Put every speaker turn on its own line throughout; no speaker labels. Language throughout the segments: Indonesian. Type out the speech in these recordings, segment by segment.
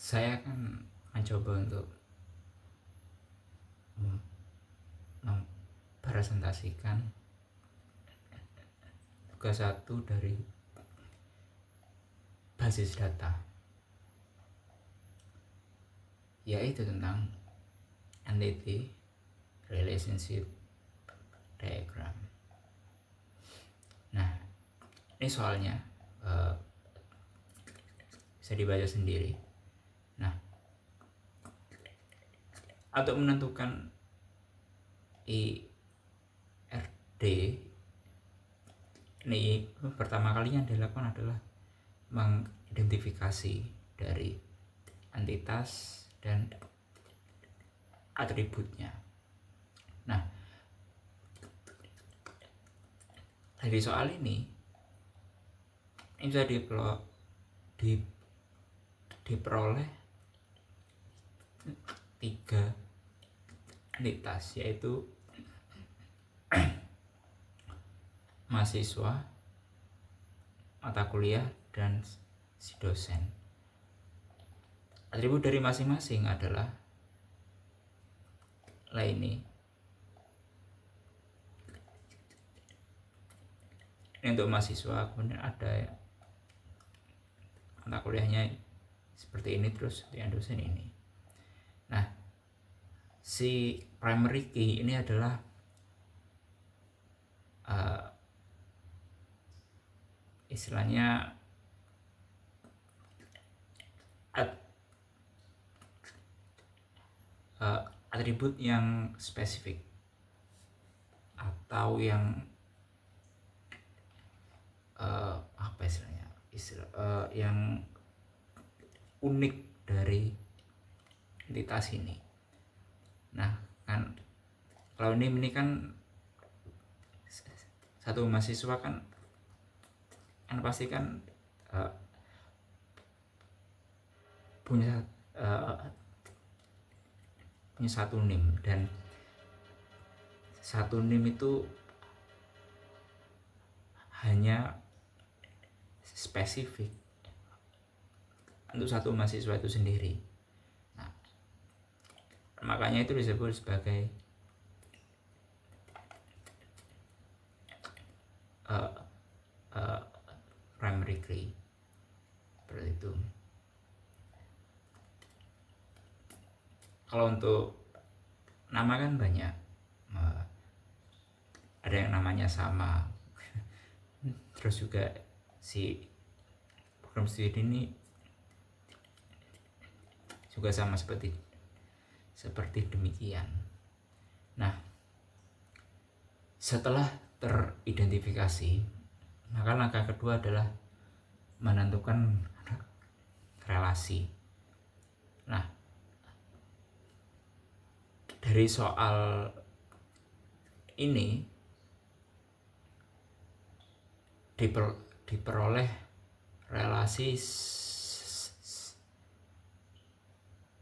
Saya akan mencoba untuk mempresentasikan tugas satu dari basis data, yaitu tentang entity relationship diagram. Nah, ini soalnya bisa dibaca sendiri. Nah, untuk menentukan IRD, ini pertama kali yang dilakukan adalah mengidentifikasi dari entitas dan atributnya. Nah, dari soal ini bisa diperoleh 3 entitas, yaitu mahasiswa, mata kuliah, dan si dosen. Atribut dari masing-masing adalah ini untuk mahasiswa, kemudian ada mata kuliahnya seperti ini, terus yang dosen ini. Nah, si primary key ini adalah istilahnya atribut yang spesifik atau yang apa istilahnya, yang unik dari entitas ini. Nah, kan kalau ini kan satu mahasiswa kan pasti kan punya satu NIM, dan satu NIM itu hanya spesifik untuk satu mahasiswa itu sendiri. Nah, makanya itu disebut sebagai primary key, seperti itu. Kalau untuk nama kan banyak, ada yang namanya sama, terus juga si program studi ini juga sama seperti demikian. Nah, setelah teridentifikasi, maka langkah kedua adalah menentukan relasi. Nah, dari soal ini diperoleh relasi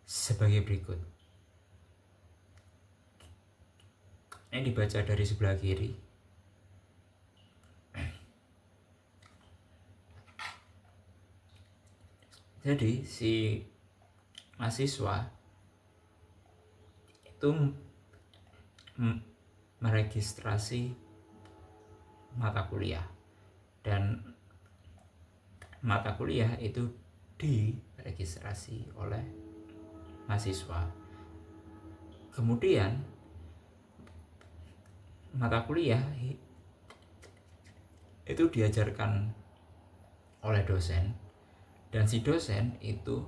sebagai berikut. Ini dibaca dari sebelah kiri. Jadi si mahasiswa itu meregistrasi mata kuliah, dan mata kuliah itu diregistrasi oleh mahasiswa. Kemudian mata kuliah itu diajarkan oleh dosen, dan si dosen itu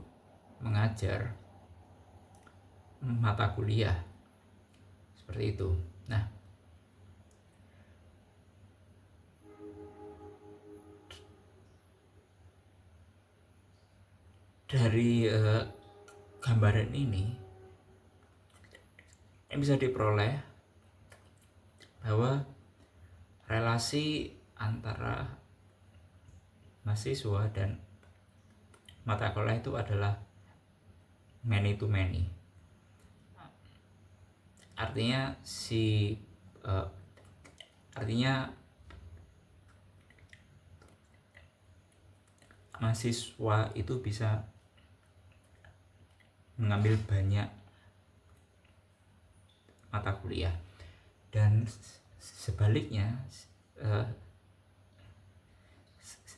mengajar mata kuliah, seperti itu. Nah, dari gambaran ini bisa diperoleh bahwa relasi antara mahasiswa dan mata kuliah itu adalah many to many. Artinya mahasiswa itu bisa mengambil banyak mata kuliah, dan sebaliknya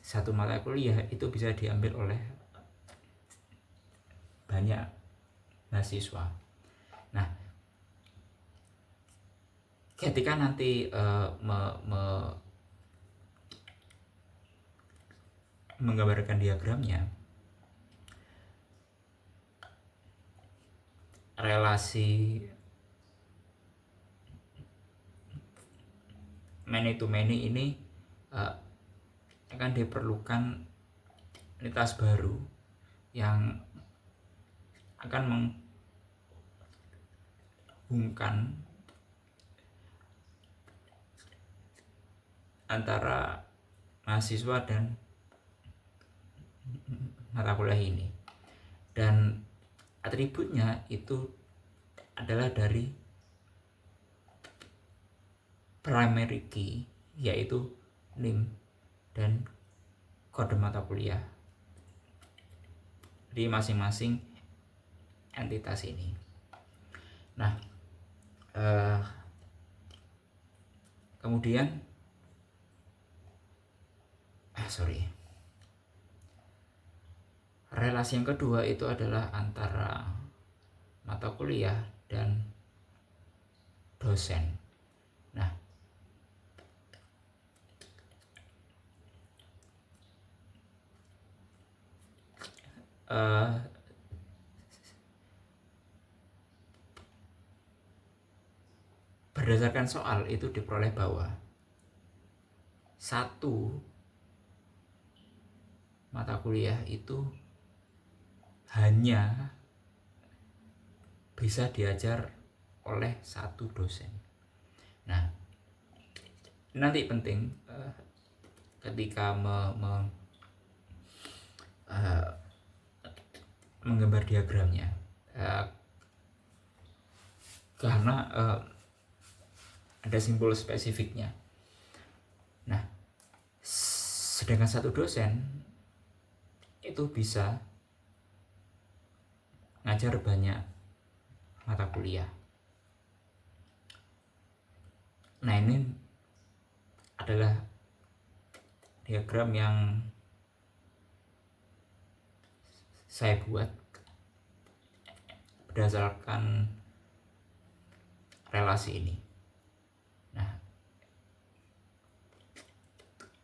satu mata kuliah itu bisa diambil oleh banyak mahasiswa. Nah, ketika nanti menggambarkan diagramnya, relasi many to many ini akan diperlukan entitas baru yang akan menghubungkan antara mahasiswa dan mata kuliah ini, dan atributnya itu adalah dari primary key, yaitu NIM dan kode mata kuliah di masing-masing entitas ini. Nah, kemudian relasi yang kedua itu adalah antara mata kuliah dan dosen. Nah, berdasarkan soal itu diperoleh bahwa satu mata kuliah itu hanya bisa diajar oleh satu dosen. Nah, nanti penting ketika menggambar diagramnya, karena ada simbol spesifiknya. Nah, sedangkan satu dosen itu bisa ngajar banyak mata kuliah. Nah, ini adalah diagram yang saya buat berdasarkan relasi ini. Nah,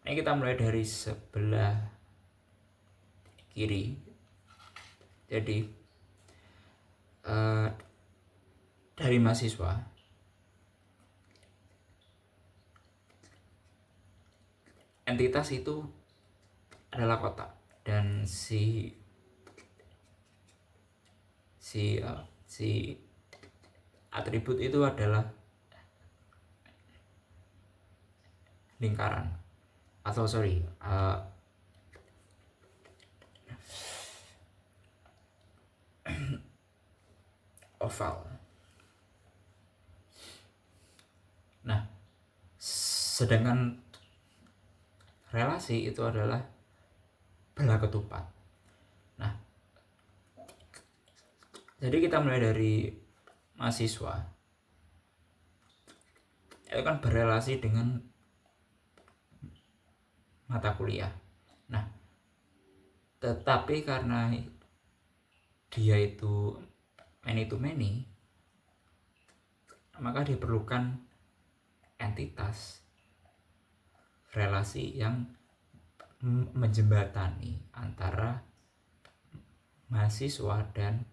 ini kita mulai dari sebelah kiri. Jadi dari mahasiswa, entitas itu adalah kotak, dan si atribut itu adalah lingkaran, atau oval. Nah, sedangkan relasi itu adalah bola ketupat. Nah, jadi kita mulai dari mahasiswa, itu kan berelasi dengan mata kuliah. Nah, tetapi karena dia itu many to many, maka diperlukan entitas relasi yang menjembatani antara mahasiswa dan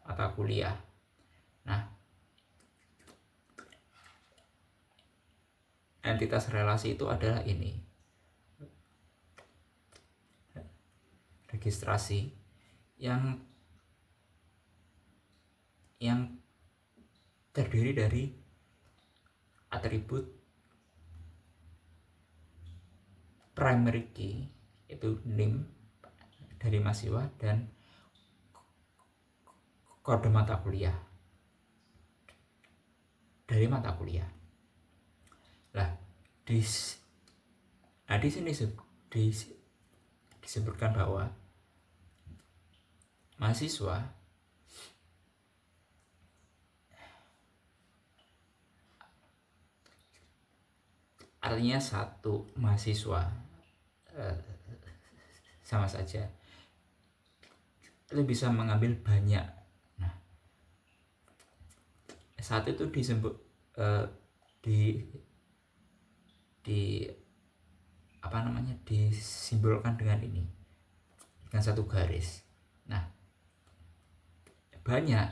mata kuliah. Nah, entitas relasi itu adalah ini, registrasi yang terdiri dari atribut primary key, itu NIM dari mahasiswa, dan kode mata kuliah dari mata kuliah. Nah, di sini disebutkan bahwa mahasiswa artinya satu mahasiswa sama saja itu bisa mengambil banyak. Nah, satu itu disebut di apa namanya, disimbolkan dengan ini, dengan satu garis. Nah, banyak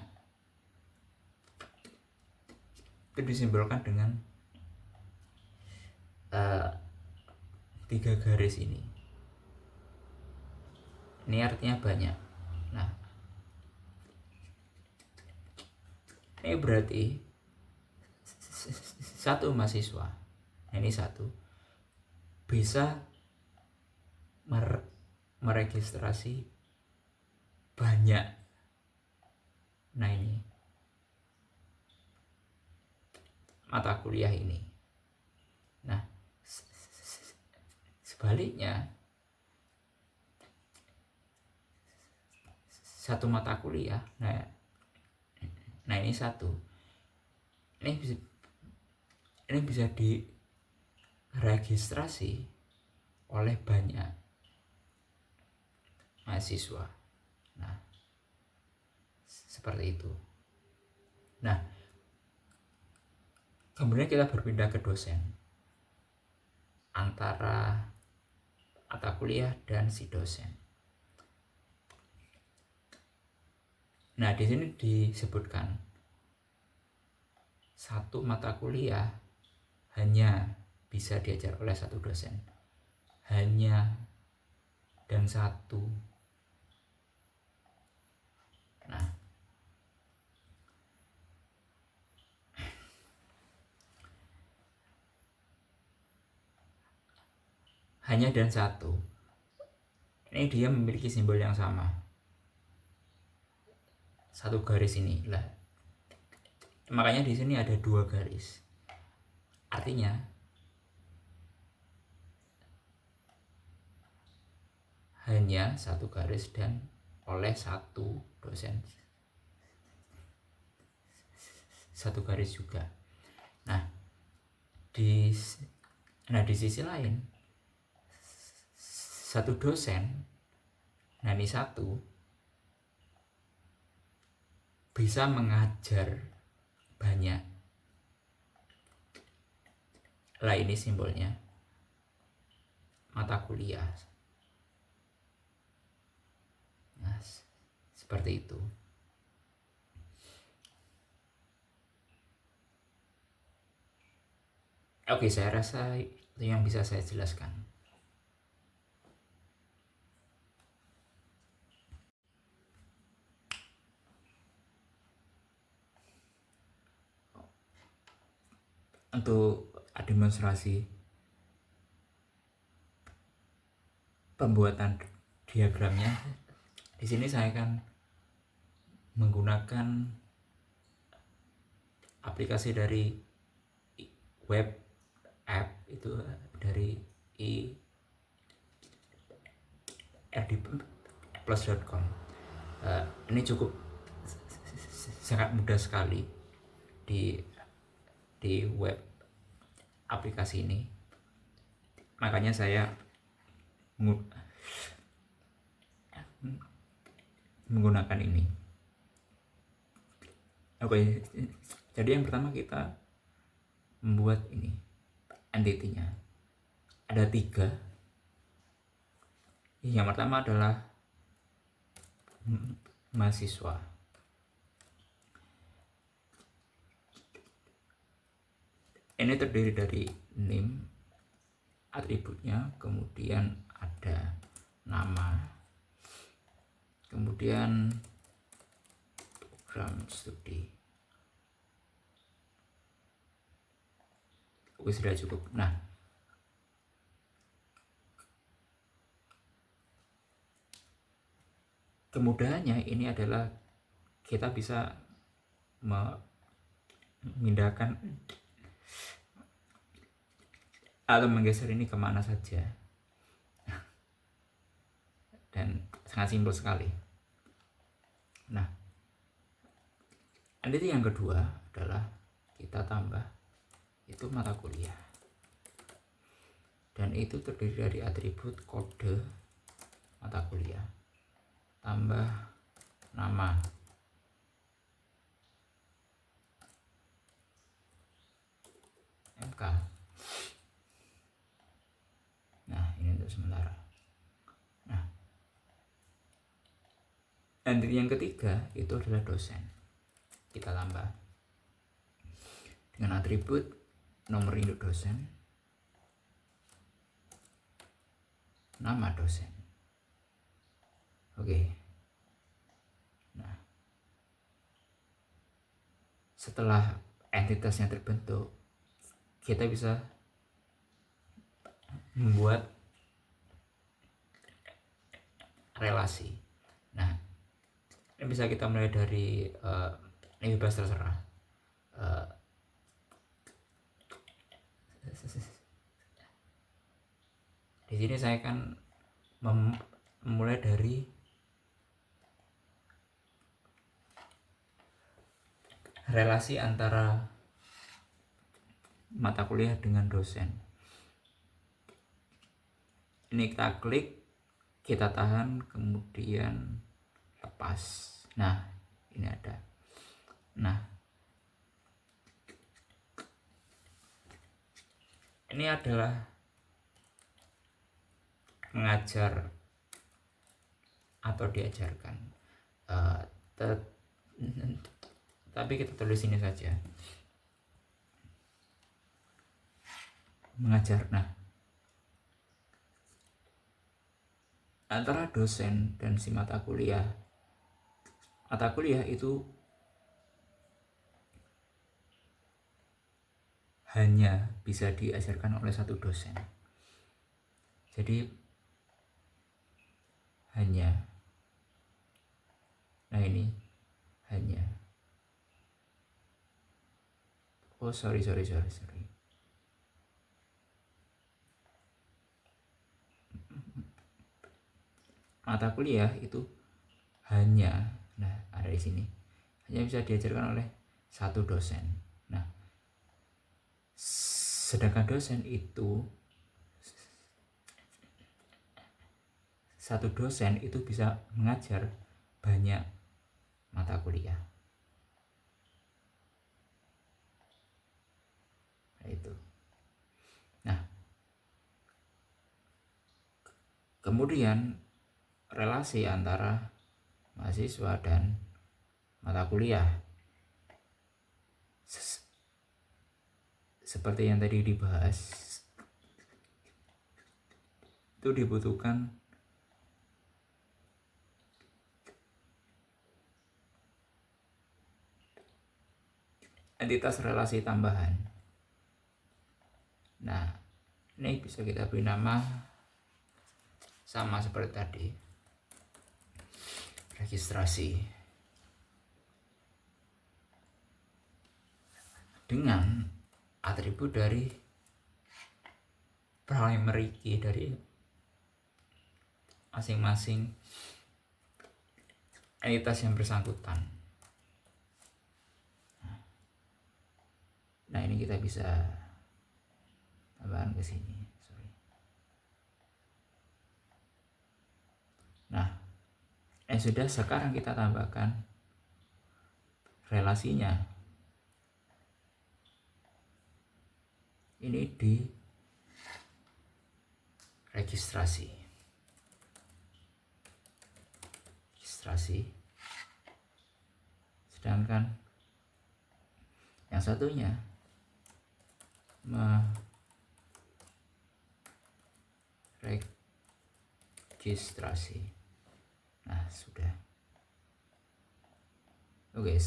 itu disimbolkan dengan 3 garis ini. Ini artinya banyak. Nah, ini berarti satu mahasiswa, ini satu, bisa meregistrasi banyak. Nah, ini mata kuliah ini. Nah, sebaliknya satu mata kuliah, nah ini satu, ini bisa diregistrasi oleh banyak mahasiswa. Nah, seperti itu. Nah, kemudian kita berpindah ke dosen, antara mata kuliah dan si dosen. Nah, di sini disebutkan satu mata kuliah hanya bisa diajar oleh satu dosen, hanya dan satu. Nah, hanya dan satu ini dia memiliki simbol yang sama, satu garis ini lah. Makanya di sini ada 2 garis. Artinya hanya satu garis dan oleh satu dosen, satu garis juga. Nah, di sisi lain satu dosen, nah ini satu, bisa mengajar banyak. Lah, ini simbolnya mata kuliah. Nah, seperti itu. Oke, saya rasa itu yang bisa saya jelaskan. Untuk demonstrasi pembuatan diagramnya, di sini saya akan menggunakan aplikasi dari web app, itu dari rdplus.com. Ini cukup sangat mudah sekali di web aplikasi ini. Makanya saya menggunakan ini. Oke, jadi yang pertama kita membuat ini entity-nya. Ada 3. Yang pertama adalah mahasiswa. Ini terdiri dari name, atributnya, kemudian ada nama, kemudian program studi. Oke, sudah cukup. Nah, kemudahannya ini adalah kita bisa memindahkan atau menggeser ini kemana saja, dan sangat simpel sekali. Nah, entity yang kedua adalah kita tambah itu mata kuliah, dan itu terdiri dari atribut kode mata kuliah tambah nama. MK. Nah, ini untuk sementara. Nah, entity yang ketiga itu adalah dosen. Kita tambah dengan atribut nomor induk dosen, nama dosen. Oke. Nah, setelah entitasnya terbentuk, kita bisa membuat relasi. Nah, ini bisa kita mulai dari ini bebas terserah. Di sini saya kan memulai dari relasi antara mata kuliah dengan dosen. Ini kita klik, kita tahan, kemudian lepas. Nah, ini ada. Nah, ini adalah mengajar atau diajarkan. Tapi kita tulis ini saja, mengajar. Nah, antara dosen dan si mata kuliah itu hanya bisa diajarkan oleh satu dosen. Jadi hanya, nah ini hanya, oh sorry, mata kuliah itu hanya, nah ada di sini, hanya bisa diajarkan oleh satu dosen. Nah, sedangkan dosen itu, satu dosen itu bisa mengajar banyak mata kuliah. Nah, itu. Nah, kemudian relasi antara mahasiswa dan mata kuliah seperti yang tadi dibahas, itu dibutuhkan entitas relasi tambahan. Nah, ini bisa kita beri nama sama seperti tadi, registrasi, dengan atribut dari primary key dari masing-masing entitas yang bersangkutan. Nah, ini kita bisa tambahkan ke sini. Nah, sudah, sekarang kita tambahkan relasinya. Ini di registrasi. Sedangkan yang satunya registrasi. Nah, sudah. Oke,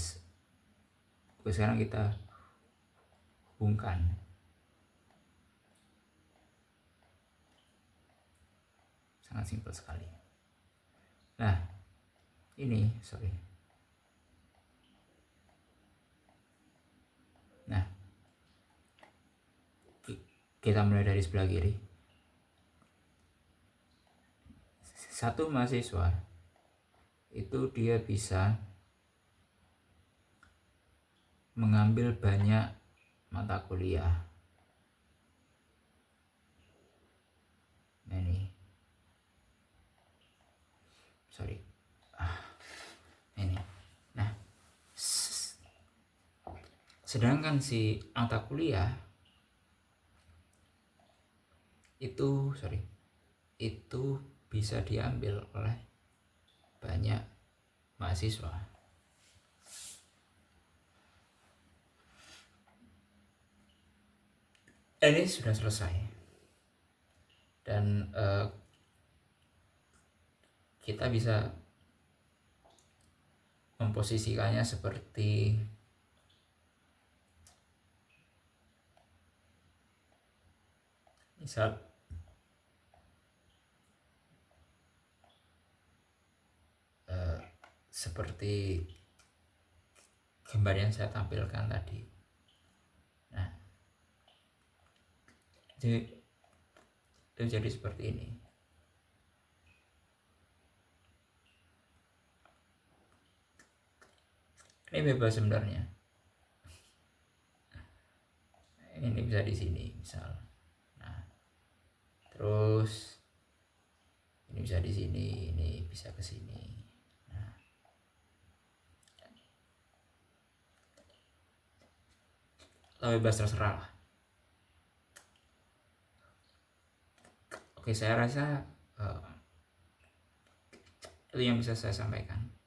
sekarang kita hubungkan. Sangat simpel sekali. Nah, ini nah, kita mulai dari sebelah kiri. Satu mahasiswa itu dia bisa mengambil banyak mata kuliah. Ini ini. Nah, sedangkan si mata kuliah itu bisa diambil oleh banyak mahasiswa. Ini sudah selesai dan kita bisa memposisikannya seperti misal seperti gambar yang saya tampilkan tadi. Nah, itu jadi seperti ini. Ini bebas sebenarnya. Ini bisa di sini misal. Nah, terus ini bisa di sini, ini bisa ke sini. Nah, bebas terserah lah. Oke, saya rasa itu yang bisa saya sampaikan.